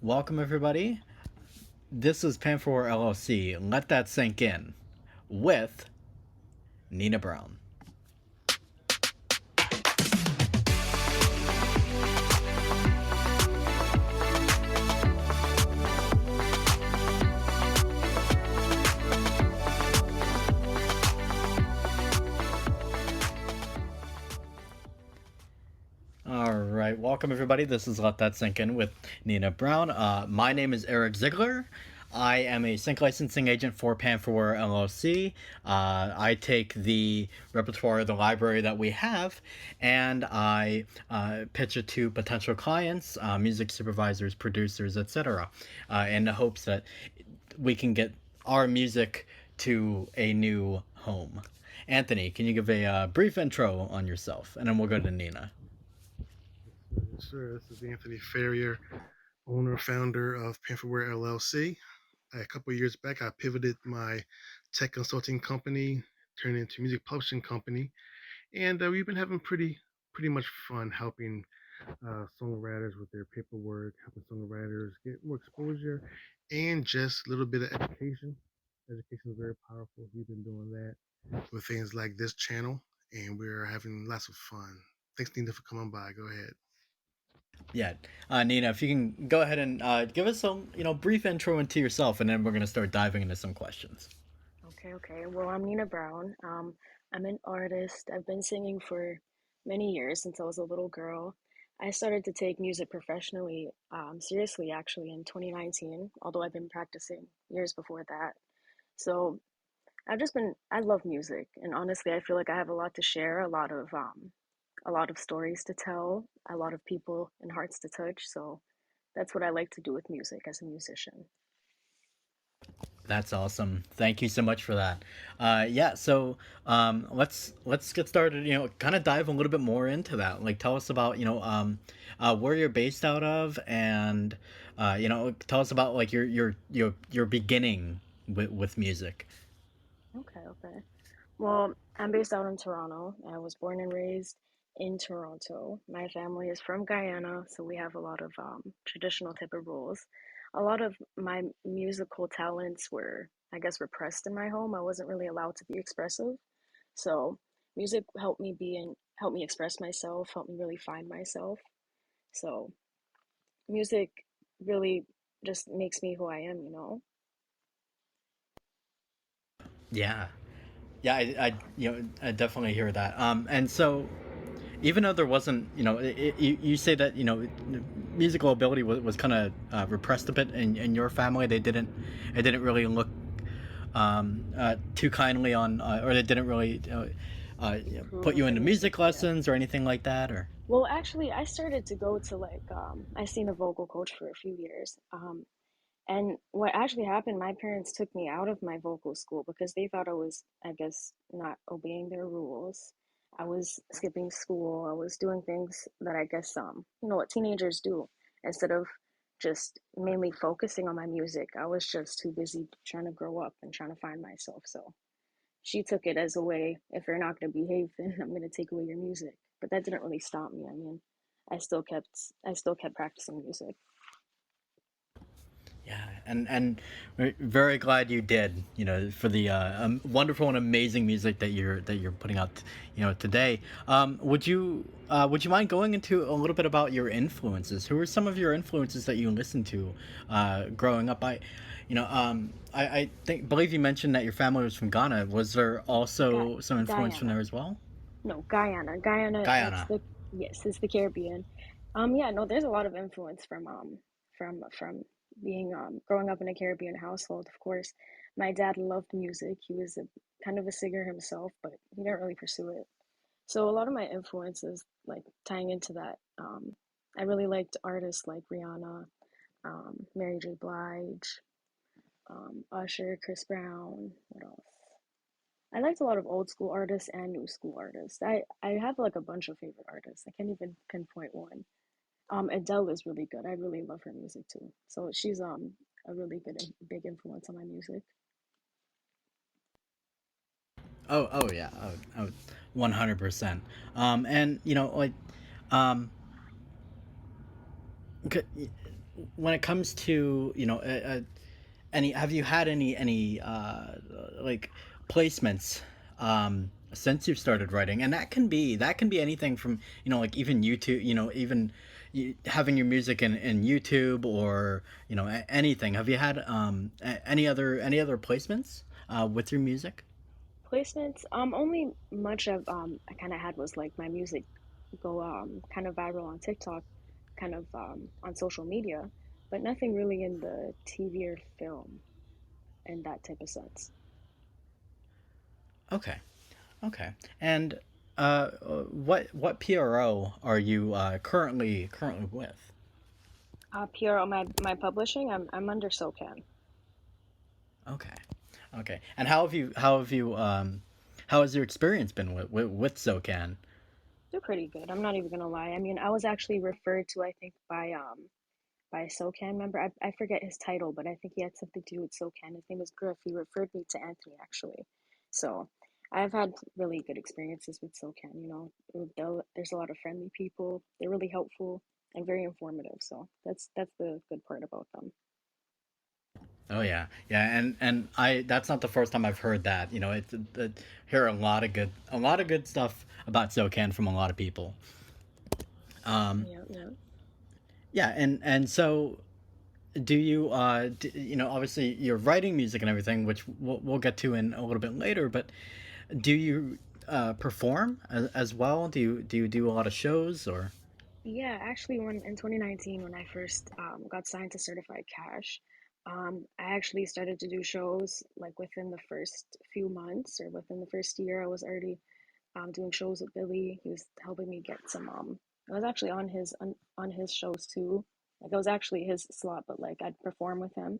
Welcome, everybody. This is Panfurware LLC. Let that sink in with Nina Brown. All right, welcome, everybody. This is Let That Sink In with Nina Brown. My name is Eric Ziegler. I am a sync licensing agent for Panfurware LLC. I take the repertoire of the library that we have and I pitch it to potential clients, music supervisors, producers, etc., in the hopes that we can get our music to a new home. Anthony, can you give a brief intro on yourself? And then we'll go to Nina. Yes, sir. This is Anthony Ferrier, owner founder of Panfurware LLC. A couple of years back, I pivoted my tech consulting company, turned into a music publishing company, and we've been having pretty much fun helping songwriters with their paperwork, helping songwriters get more exposure, and just a little bit of education. Education is very powerful. We've been doing that with things like this channel, and we're having lots of fun. Thanks, Nina, for coming by. Go ahead. Yeah, Nina, if you can go ahead and give us some, brief intro into yourself, and then we're gonna start diving into some questions. Okay. Well, I'm Nina Brown. I'm an artist. I've been singing for many years since I was a little girl. I started to take music professionally, seriously, actually, in 2019, although I've been practicing years before that. So I love music, and honestly, I feel like I have a lot to share, a lot of stories to tell, a lot of people and hearts to touch. So that's what I like to do with music as a musician. That's awesome. Thank you so much for that. Yeah, so let's get started. Kind of dive a little bit more into that. Like, tell us about where you're based out of, and tell us about like your beginning with music. Okay. Well, I'm based out in Toronto. I was born and raised in Toronto. My family is from Guyana, so we have a lot of traditional type of rules. A lot of my musical talents were, I guess, repressed in my home. I wasn't really allowed to be expressive. So music helped me express myself, helped me really find myself. So music really just makes me who I am, you know? Yeah, yeah, I definitely hear that. And so even though there wasn't, you say that musical ability was kind of repressed a bit in your family. It didn't really look too kindly on, or they didn't really put Approve you the into music, music yeah. lessons or anything like that, or Well, actually, I started to go to I seen a vocal coach for a few years. And what actually happened, my parents took me out of my vocal school because they thought I was, I guess, not obeying their rules. I was skipping school. I was doing things that I guess, what teenagers do. Instead of just mainly focusing on my music, I was just too busy trying to grow up and trying to find myself. So she took it as a way, if you're not going to behave, then I'm going to take away your music. But that didn't really stop me. I mean, I still kept practicing music. yeah, and we're very glad you did. For the wonderful and amazing music that you're putting out. Today. Would you mind going into a little bit about your influences? Who are some of your influences that you listened to growing up? I think believe you mentioned that your family was from Ghana. Was there also some influence from there Guyana. as well? No, Guyana. Guyana, that's Guyana. the yes, it's the Caribbean. Yeah, no, there's a lot of influence from being growing up in a Caribbean household, of course. My dad loved music. He was a kind of a singer himself, but he didn't really pursue it. So a lot of my influences, like tying into that, I really liked artists like Rihanna, Mary J. Blige, Usher, Chris Brown. What else? I liked a lot of old school artists and new school artists. I have like a bunch of favorite artists. I can't even pinpoint one. Adele is really good. I really love her music too. So she's a really good big influence on my music. Oh yeah. 100%. And um, when it comes to any, have you had any like placements since you've started writing? And that can be anything from like even YouTube, even having your music in YouTube, or anything. Have you had any other placements with your music? Placements, only much of I kind of had was like my music go kind of viral on TikTok, kind of on social media, but nothing really in the TV or film in that type of sense. Okay. Okay. And what PRO are you currently with? PRO, my publishing, I'm under SoCan. Okay. Okay. And how has your experience been with SoCan? They're pretty good. I'm not even gonna lie. I mean, I was actually referred to, I think, by a SoCan member. I forget his title, but I think he had something to do with SoCan. His name was Griff. He referred me to Anthony actually. So I've had really good experiences with SoCan. There's a lot of friendly people. They're really helpful and very informative. So that's the good part about them. Oh yeah, yeah, and I that's not the first time I've heard that. Hear a lot of good stuff about SoCan from a lot of people. Um, Yeah, yeah. yeah, and so do you obviously you're writing music and everything, which we'll get to in a little bit later, but do you perform as well? Do you do a lot of shows or? Yeah, actually, when in 2019, when I first got signed to Certified Cash, I actually started to do shows like within the first few months or within the first year. I was already doing shows with Billy. He was helping me get some. I was actually on his shows too. Like it was actually his slot, but like I'd perform with him.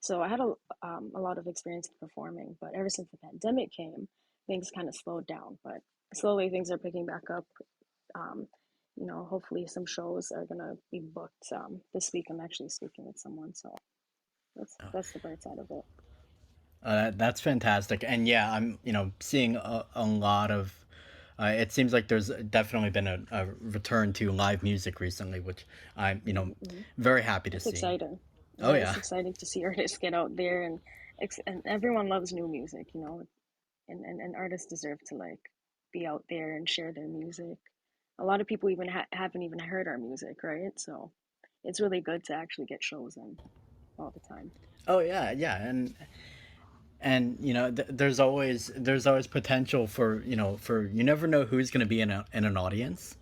So I had a lot of experience in performing. But ever since the pandemic came, things kind of slowed down. But slowly things are picking back up. um, Hopefully some shows are gonna be booked this week. I'm actually speaking with someone, so that's the bright side of it. That's fantastic, and yeah, I'm seeing a lot of. It seems like there's definitely been a return to live music recently, which I'm Mm-hmm. very happy to It's see. exciting. Oh Yeah, it's yeah, exciting to see artists get out there and everyone loves new music, and artists deserve to like be out there and share their music. A lot of people even haven't even heard our music, right? So it's really good to actually get shows in all the time. oh yeah, yeah, and there's always potential for for you never know who's going to be in an audience,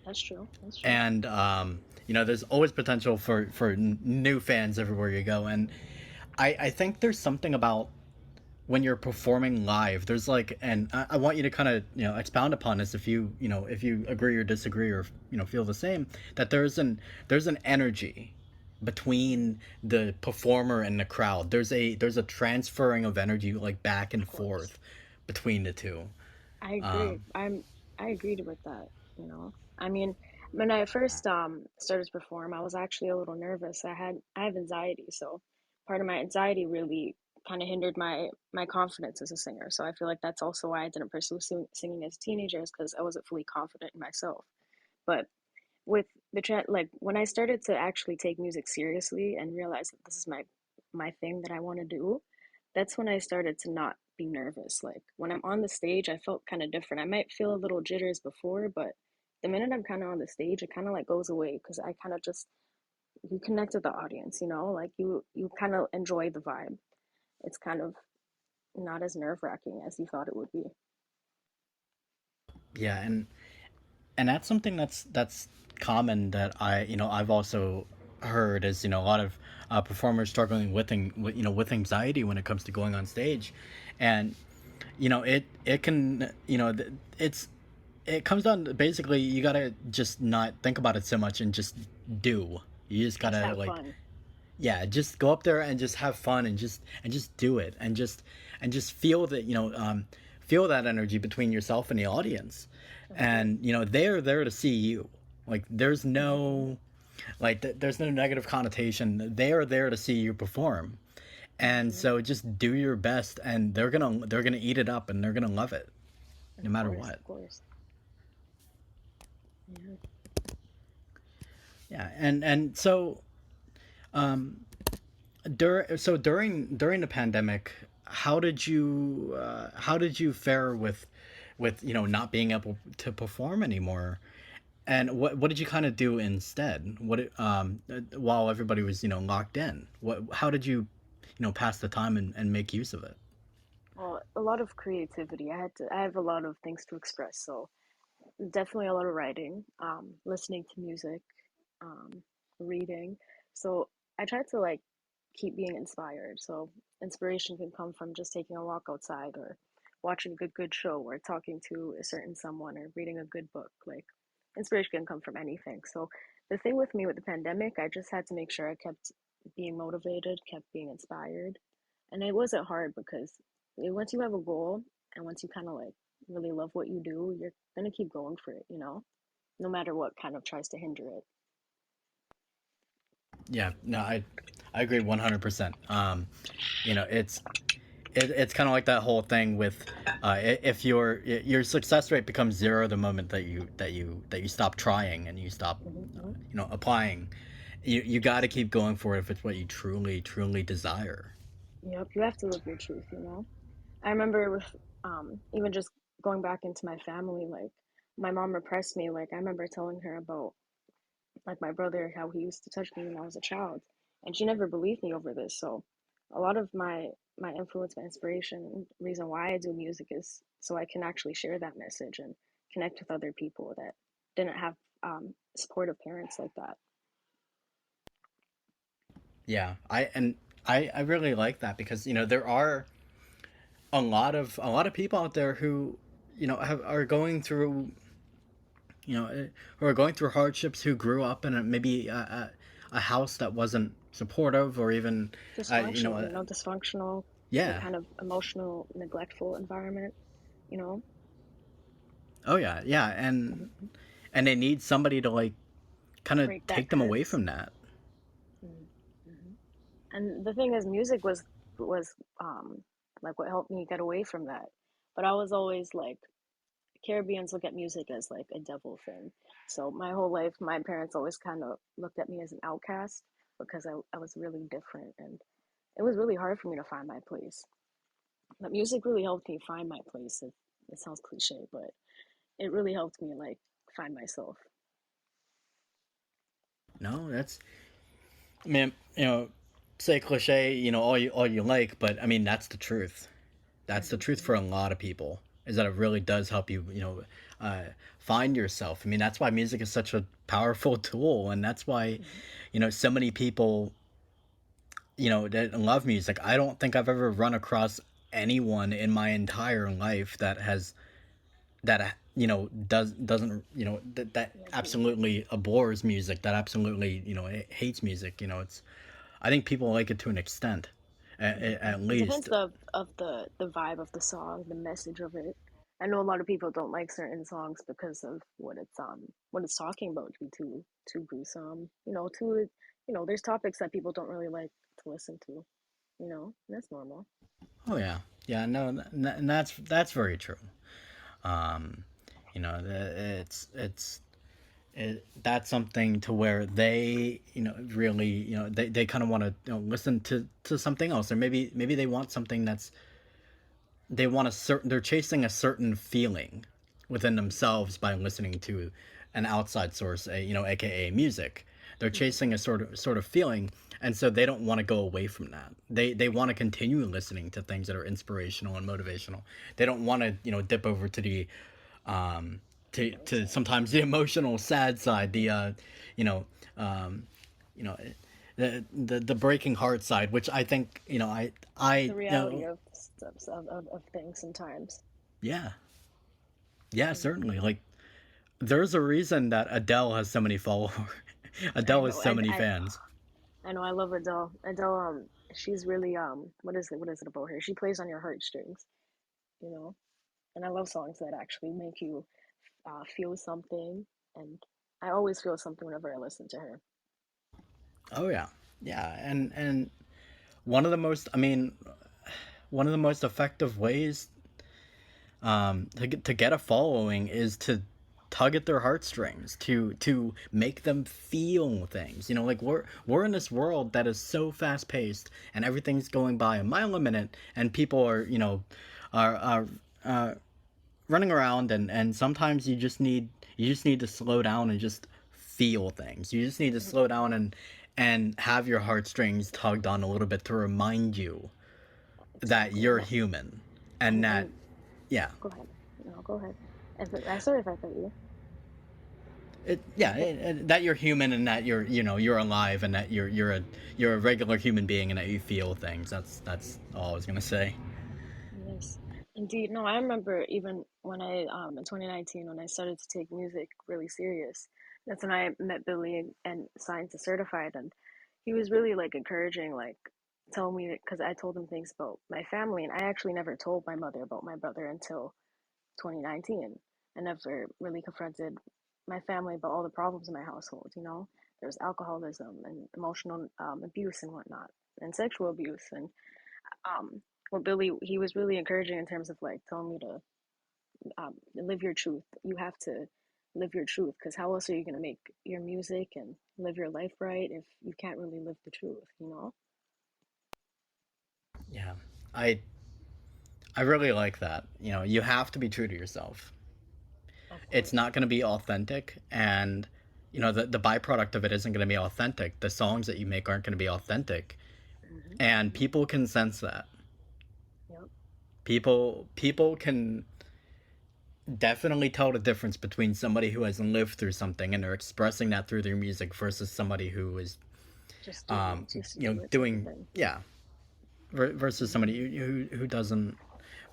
That's true. That's true. and there's always potential for new fans everywhere you go, and I think there's something about when you're performing live, there's like, and I want you to kind of expound upon this if if you agree or disagree, or feel the same, that there's an energy between the performer and the crowd. There's a transferring of energy, like back Of and course. forth between the two. I agree. um I agreed with that, I mean, when I first started to perform, I was actually a little nervous. I have anxiety, so part of my anxiety really kind of hindered my confidence as a singer. So I feel like that's also why I didn't pursue singing as a teenager, is because I wasn't fully confident in myself. But with like when I started to actually take music seriously and realize that this is my thing that I want to do, that's when I started to not be nervous. Like when I'm on the stage, I felt kind of different. I might feel a little jitters before, but the minute I'm kind of on the stage, it kind of like goes away because I kind of just you connect with the audience, like you kind of enjoy the vibe. It's kind of not as nerve-wracking as you thought it would be. yeah, and that's something that's common, that I've also heard, is a lot of performers struggling with anxiety when it comes to going on stage, and it can it's it comes down to, basically, you gotta just not think about it so much and just do. You just Just gotta, have like, fun. yeah, just go up there and just have fun, and just do it, and just feel that feel that energy between yourself and the audience, Of course. and they're there to see you. Like there's Hmm. no there's no negative connotation. They are there to see you perform, and Hmm. so just do your best, and they're gonna eat it up, and they're gonna love it no Of matter course, what. of course. Yeah. Yeah, and so During the pandemic, how did you fare with not being able to perform anymore? And what did you kind of do instead? While everybody was locked in, what how did you pass the time and make use of it? Well, a lot of creativity. I have a lot of things to express, so definitely a lot of writing, listening to music, um, reading. So I try to like keep being inspired. So inspiration can come from just taking a walk outside or watching a good show or talking to a certain someone or reading a good book. Like inspiration can come from anything. So the thing with me with the pandemic, I just had to make sure I kept being motivated, kept being inspired. And it wasn't hard because once you have a goal and once you kind of like really love what you do, you're gonna keep going for it, no matter what kind of tries to hinder it. Yeah, no, I agree 100%. It's it's kind of like that whole thing with if your success rate becomes zero the moment that you stop trying and you stop Hmm. applying. You got to keep going for it if it's what you truly desire. Yep, you have to live your truth. I remember with even just going back into my family, like my mom repressed me. Like I remember telling her about like my brother, how he used to touch me when I was a child, and she never believed me over this. So a lot of my influence, my inspiration, reason why I do music is so I can actually share that message and connect with other people that didn't have supportive parents like that. Yeah, I really like that because there are a lot of people out there who are going through who are going through hardships, who grew up in maybe a house that wasn't supportive, or even uh, you know Dysfunctional, uh, dysfunctional, like yeah. kind of emotional, neglectful environment, you know. Oh yeah, yeah. And they need somebody to like kind of Break that take them away curse. from that. Mm-hmm. And the thing is, music was like what helped me get away from that. But I was always like, Caribbeans look at music as like a devil thing. So my whole life, my parents always kind of looked at me as an outcast because I was really different, and it was really hard for me to find my place. But music really helped me find my place. It sounds cliche, but it really helped me like find myself. No, that's, I mean, say cliche, all you like, but I mean that's the truth. That's the truth for Hmm. a lot of people. Is that it really does help you, uh, find yourself. I mean, that's why music is such a powerful tool, and that's why, Hmm. so many people, that love music. I don't think I've ever run across anyone in my entire life that doesn't that Like music. absolutely abhors music, that absolutely hates music. It's, I think people like it to an extent, at It least. depends of the vibe of the song, the message of it. I know a lot of people don't like certain songs because of what it's talking about to be too gruesome. There's topics that people don't really like to listen to. And that's normal. Oh yeah, yeah, no, and that's very true. um that's something to where they really they kind of want to listen to something else, or maybe they want something that's, they want a certain, they're chasing a certain feeling within themselves by listening to an outside source, aka music. They're Hmm. chasing a sort of feeling, and so they don't want to go away from that. They want to continue listening to things that are inspirational and motivational. They don't want to dip over to the um Dark to side. sometimes the emotional sad side, the you know you know the breaking heart side, which I think The reality of stuff of things sometimes. yeah, yeah, certainly. Hmm. Like, there's a reason that Adele has so many followers. I Adele has know. so many fans. I know. I love Adele. Adele. She's really What is it? What is it about her? She plays on your heartstrings. You know. And I love songs that actually make you feel something. And I always feel something whenever I listen to her. Oh yeah, yeah, and one of the most, I mean, one of the most effective ways to get a following is tug at their heartstrings, to make them feel things. You know, like we're in this world that is so fast paced and everything's going by a mile a minute, and people are, are running around, and sometimes you just need to slow down and just feel things. You just need to Mhm. slow down and have your heartstrings tugged on a little bit to remind you that Exactly. you're human, and that, And yeah, go ahead. No, go ahead. I sorry if I cut you. that you're human, and that you're alive, and that you're a regular human being, and that you feel things. That's all I was gonna say. Yes, indeed. No, I remember even when I in 2019 when I started to take music really serious. That's when I met Billy and signed to certified, and he was really like encouraging, like telling me because I told him things about my family, and I actually never told my mother about my brother until 2019. I never really confronted my family about all the problems in my household. You know, there was alcoholism and emotional abuse and whatnot, and sexual abuse, and Billy, he was really encouraging in terms of like telling me to live your truth. You have to live your truth because how else are you going to make your music and live your life right if you can't really live the truth, you know? Yeah, I I really like that. You know, you have to be true to yourself. Of It's course. not going to be authentic, and the byproduct of it isn't going to be authentic. The songs that you make aren't going to be authentic, and Yep. people can sense that. Yep. People can definitely tell the difference between somebody who has lived through something and they're expressing that through their music versus somebody who is Just doing it just to do it type of doing, thing. yeah, versus somebody Hmm. who doesn't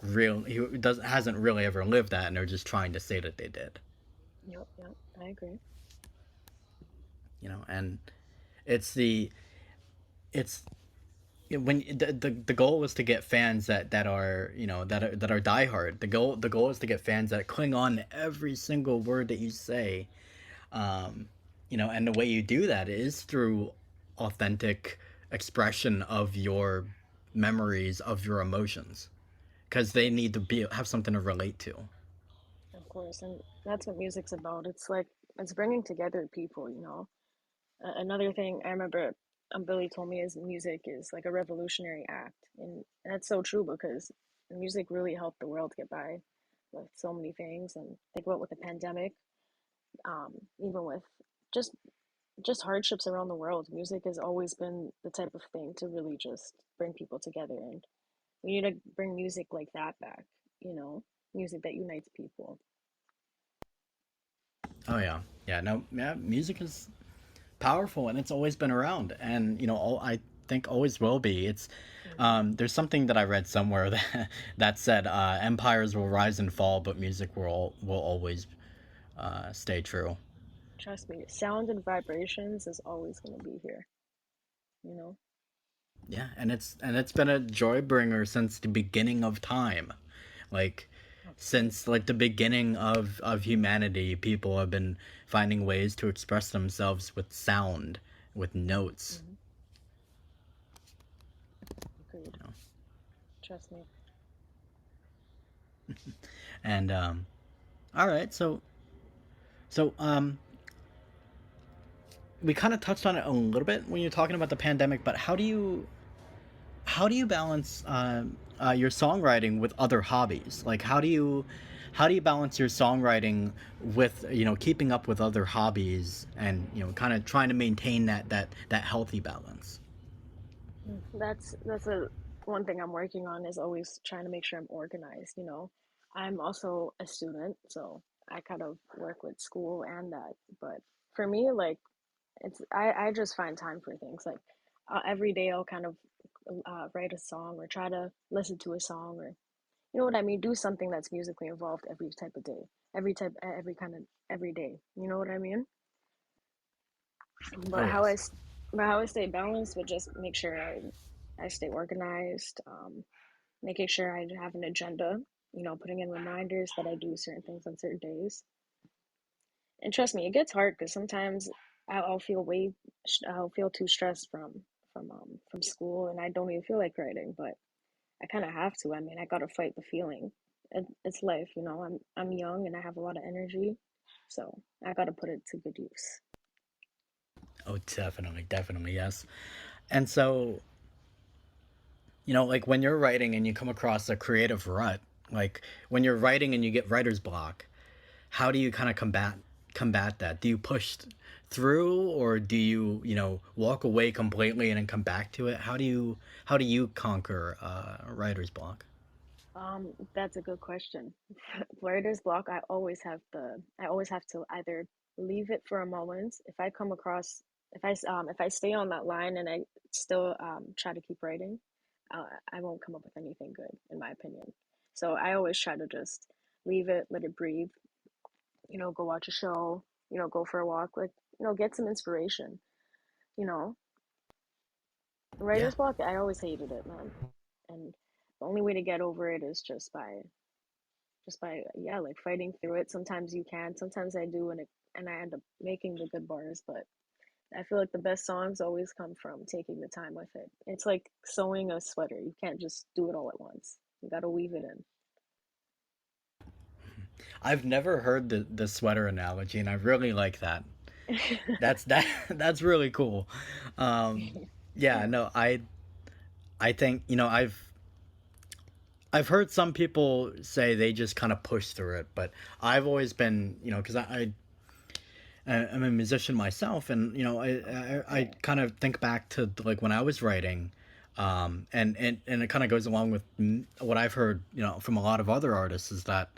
who does hasn't really ever lived that, and they're just trying to say that they did. Yep. Yep. I agree. And it's the it's when the goal is to get fans that are that are diehard. The goal is to get fans that cling on to every single word that you say. And the way you do that is through authentic expression of your memories, of your emotions, Of because they course. need to be have something to relate to. Of course. And that's what music's about. It's like it's bringing together people, you know? Another thing I remember Billy told me is music is like a revolutionary act. And that's so true because music really helped the world get by with so many things. And think about with the pandemic, even with just just hardships around the world, music has always been the type of thing to really just bring people together. And we need to bring music like that back, you know, music that unites people. Oh yeah, yeah. No, yeah. Music is powerful, and it's always been around, and I think always will be. Hmm. There's something that I read somewhere that said empires will rise and fall, but music will always stay true. Trust me, sound and vibrations is always going to be here, you know? Yeah, and it's been a joy bringer since the beginning of time, like Of since course. like the beginning of humanity. People have been finding ways to express themselves with sound, with notes. Hmm. Agreed. Trust me. And all right, so we kind of touched on it a little bit when you're talking about the pandemic, but how do you balance your songwriting with other hobbies? Like how do you balance your songwriting with keeping up with other hobbies, and kind of trying to maintain that healthy balance? That's a one thing I'm working on is always trying to make sure I'm organized, you know. I'm also a student, so I kind of work with school and that. But for me, like I just find time for things. Like every day I'll kind of write a song or try to listen to a song or you know what I mean, do something that's musically involved every type of day. Every kind of every day. You know what I mean? Oh But yes. but how I stay balanced, but just make sure I stay organized, making sure I have an agenda, you know, putting in reminders that I do certain things on certain days. And trust me, it gets hard because sometimes I'll feel I'll feel too stressed from school, and I don't even feel like writing, but I kind of have to. I mean, I gotta fight the feeling. It's life, you know. I'm young and I have a lot of energy, So I got to put it to good use. Oh, definitely, definitely, yes. And so, like when you're writing and you come across a creative rut, like when you're writing and you get writer's block, how do you kind of combat that? Do you through, or do you walk away completely and then come back to it? How do you conquer writer's block? That's a good question. Writer's block, I always have to either leave it for a moment. If I come across, if I stay on that line and I still try to keep writing, I won't come up with anything good, in my opinion. So I always try to just leave it, let it breathe, go watch a show, go for a walk, like, get some inspiration, you know. Yeah. Writer's block, I always hated it, man. And the only way to get over it is just by yeah, like fighting through it. Sometimes you can, sometimes I do, and I end up making the good bars. But I feel like the best songs always come from taking the time with it. It's like sewing a sweater. You can't just do it all at once. You got to weave it I've never heard the sweater analogy, and I really like that. That's really cool. Um, yeah, no, I think I've heard some people say they just kind of push through it, but I've always been, because I'm a musician myself, and I Yeah. kind of think back to like when I was writing, and it kind of goes along with what I've heard, from a lot of other artists, is that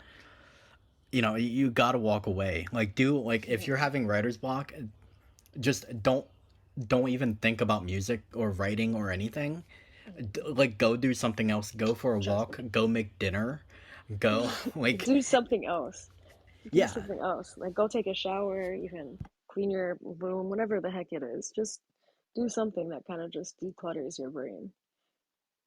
you got to walk away. Like, if you're Yeah. having writer's block, just don't even think about music or writing or anything. Like, go do something else. Go for a Trust walk. Go make dinner. Go me. like, Do something else. Do yeah, something else. Like go take a shower, even clean your room, whatever the heck it is. Just do something that kind of just declutters your brain.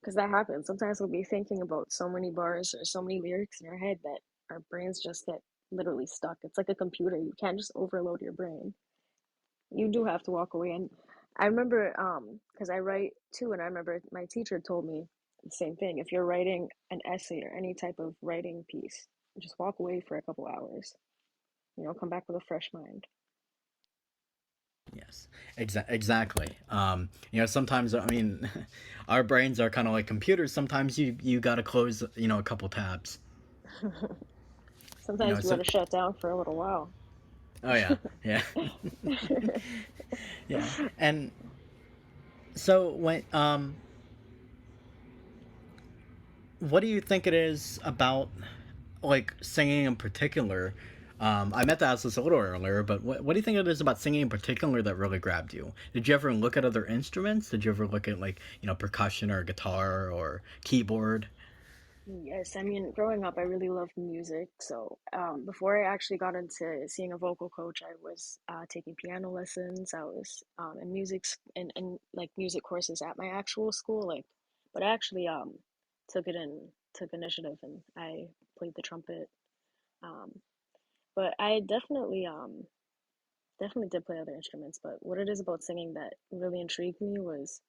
Because that happens. Sometimes we'll be thinking about so many bars or so many lyrics in our head that our brains just get literally stuck. It's like a computer. You can't just overload your brain. You do have to walk away. And I remember, because I write too, and I remember my teacher told me the same thing. If you're writing an essay or any type of writing piece, just walk away for a couple hours. Come back with a fresh mind. yes, exactly. Sometimes, I mean, our brains are kind of like computers. Sometimes you got to close, a couple tabs. Sometimes you got So, to shut down for a little while. oh yeah, yeah, yeah. And so what do you think it is about, like, singing in particular? I meant to ask this a little earlier, but what do you think it is about singing in particular that really grabbed you? Did you ever look at other instruments? Did you ever look at, like, percussion or guitar or keyboard? Yes, I mean, growing up, I really loved music. So, before I actually got into seeing a vocal coach, I was taking piano lessons. I was in in like music courses at my actual school. But I actually took initiative and I played the trumpet. Um, but I definitely did play other instruments. But what it is about singing that really intrigued me was,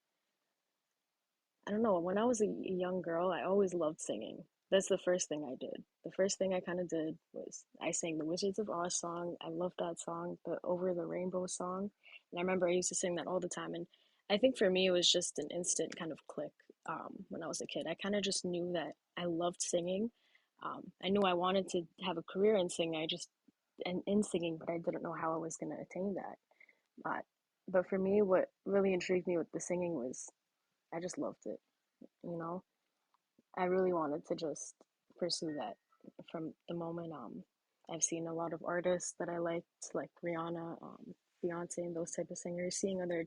I don't know. When I was a young girl, I always loved singing. That's the first thing I did. The first thing I kind of did was I sang the Wizards of Oz song. I loved that song, the Over the Rainbow song. And I remember I used to sing that all the time. And I think for me, it was just an instant kind of click when I was a kid. I kind of just knew that I loved singing. I knew I wanted to have a career in singing. In singing, but I didn't know how I was going to attain that. But, but for me, what really intrigued me with the singing was I just loved it you know I really wanted to just pursue that from the moment. I've seen a lot of artists that I liked, like Rihanna, Beyonce, and those type of singers. Seeing other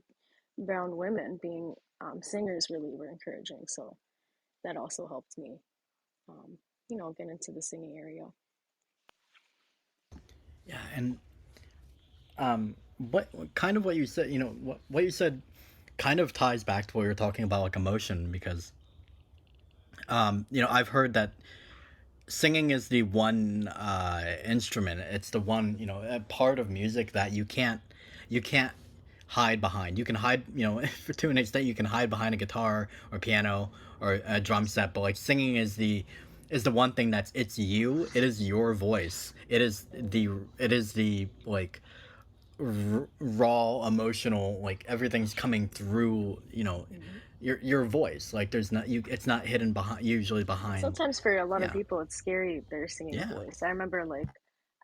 brown women being singers really were encouraging. So that also helped me, um, get into the singing area. Yeah, and what kind of what you said, what you said, kind of ties back to what you're talking about, like emotion, because I've heard that singing is the one instrument. It's the one, part of music that you can't hide behind. You can hide, to an extent, you can hide behind a guitar or piano or a drum set, but like singing is is the one thing that's it's you. It is your voice. It is the like raw emotional, like everything's coming through, Mm-hmm. your voice. Like there's not you it's not hidden behind, usually behind. Sometimes for a lot of Yeah. people, it's scary their singing Yeah. voice. I remember like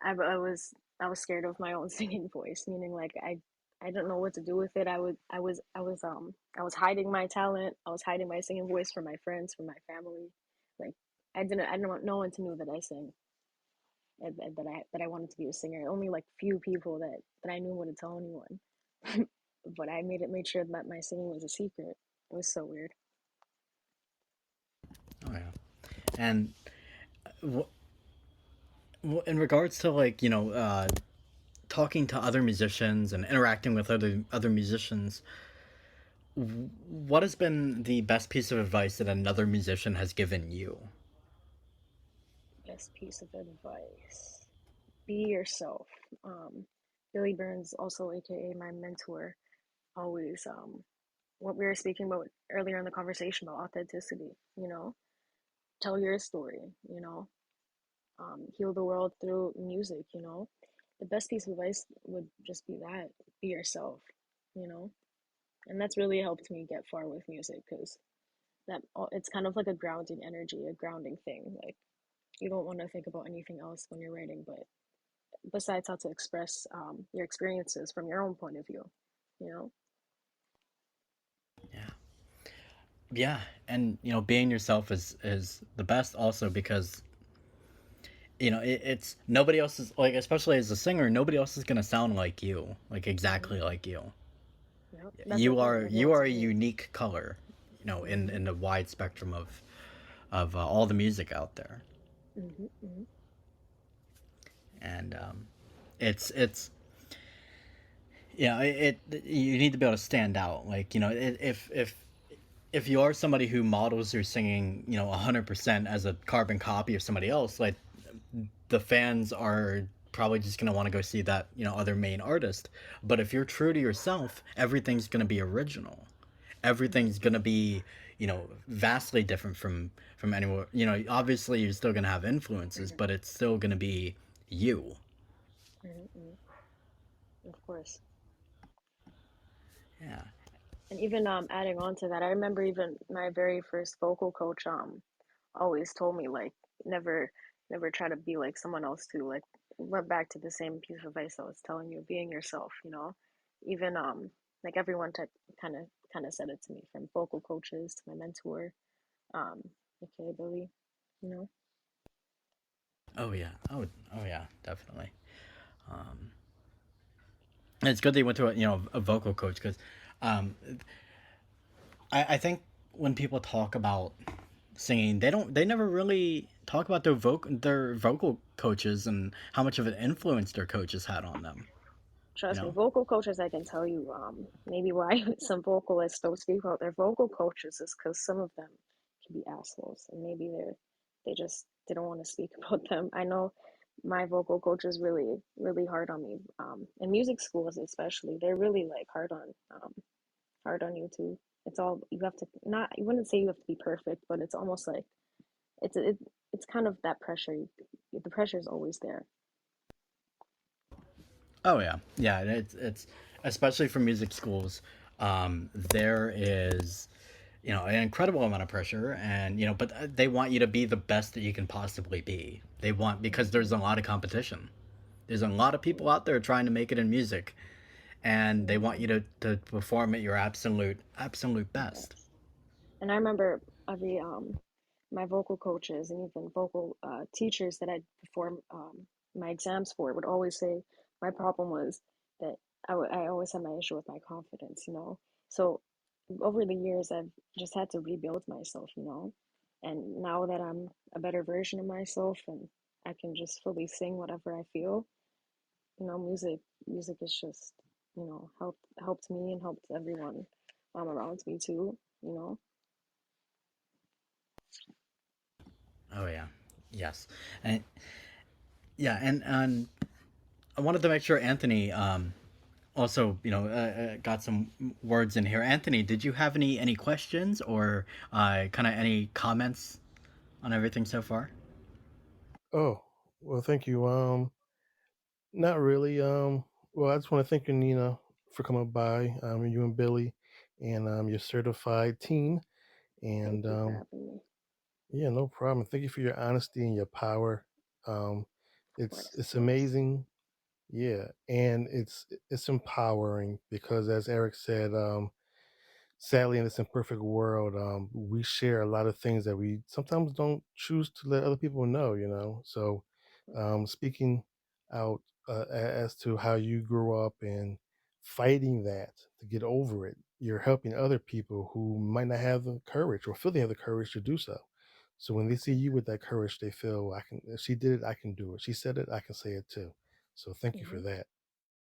I was scared of my own singing voice, meaning like I don't know what to do with it. I was hiding my talent. I was hiding my singing voice from my friends, from my family. Like I didn't want no one to know that I sing, that I wanted to be a singer. Only like few people that I knew wouldn't tell anyone. But I made sure that my singing was a secret. It was so weird. Oh yeah. And in regards to like talking to other musicians and interacting with other musicians, what has been the best piece of advice that another musician has given you? Best piece of advice: be yourself. Um, Billy Burns, also AKA my mentor, always what we were speaking about earlier in the conversation about authenticity. Tell your story. Heal the world through music. The best piece of advice would just be that: be yourself. You know, and that's really helped me get far with music because it's kind of like a grounding energy, a grounding thing. Like you don't want to think about anything else when you're writing, but besides how to express your experiences from your own point of view, you know? Yeah. Yeah, and being yourself is the best also because it's nobody else is like, especially as a singer, nobody else is gonna sound like you, like exactly Mm-hmm. like you. Yep. That's the You thing. are Nobody you else are a can. unique color, Mm-hmm. in the wide spectrum of all the music out there. Mm-hmm. Mm-hmm. And it's you need to be able to stand out, like if you are somebody who models your singing 100% as a carbon copy of somebody else, like the fans are probably just going to want to go see that other main artist. But if you're true to yourself, everything's going to be original. Everything's going to Mm-hmm. be vastly different from anywhere. Obviously you're still going to have influences, Mm-hmm. but it's still going to be you. Mm-hmm. Of course. Yeah. And even adding on to that, I remember even my very first vocal coach always told me like never never try to be like someone else too. Like went back to the same piece of advice I was telling you, being yourself. Even like everyone kind of said it to me, from vocal coaches to my mentor, um, aka Billy, you know. Oh yeah. Oh yeah, definitely. um and it's good that you went to a vocal coach because um I think when people talk about singing, they never really talk about their vocal coaches and how much of an influence their coaches had on them. You Trust me, know? vocal coaches, I can tell you, maybe why some vocalists don't speak about their vocal coaches is because some of them can be assholes, and maybe they don't want to speak about them. I know my vocal coach is really really hard on me. In music schools especially, they're really like hard on you too. It's all you have to, not, you wouldn't say you have to be perfect, but it's almost like it's kind of that pressure. The pressure is always there. Oh yeah, yeah. It's especially for music schools. There is an incredible amount of pressure, and but they want you to be the best that you can possibly be. They want, because there's a Mm-hmm. lot of competition. There's a lot of people Yep. out there trying to make it in music, and they want Mm-hmm. you to perform at your absolute best. Yes. And I remember every my vocal coaches and even vocal teachers that I'd perform my exams for would always say my problem was that I always had my issue with my confidence. So over the years, I've just had to rebuild myself. And now that I'm a better version of myself and I can just fully sing whatever I feel, music is just, helped me and helped everyone around me too. Oh yeah, yes, and yeah, and I wanted to make sure Anthony also got some words in here. Anthony, did you have any questions or kind of any comments on everything so far? Oh, well, thank you. Not really. Well, I just want to thank you, Nina, for coming by. You and Billy, and your certified team. And Thank you for having me. yeah, no problem. Thank you for your honesty and your power. Um, Of it's course. amazing. Yeah, and it's empowering because, as Eric said, sadly in this imperfect world, we share a lot of things that we sometimes don't choose to let other people know, so speaking out as to how you grew up and fighting that to get over it, you're helping other people who might not have the courage or feel they have the courage to do so. So when they see you with that courage, they feel, I can, if she did it, I can do it. She said it, I can say it too. So thank you for Hmm. that.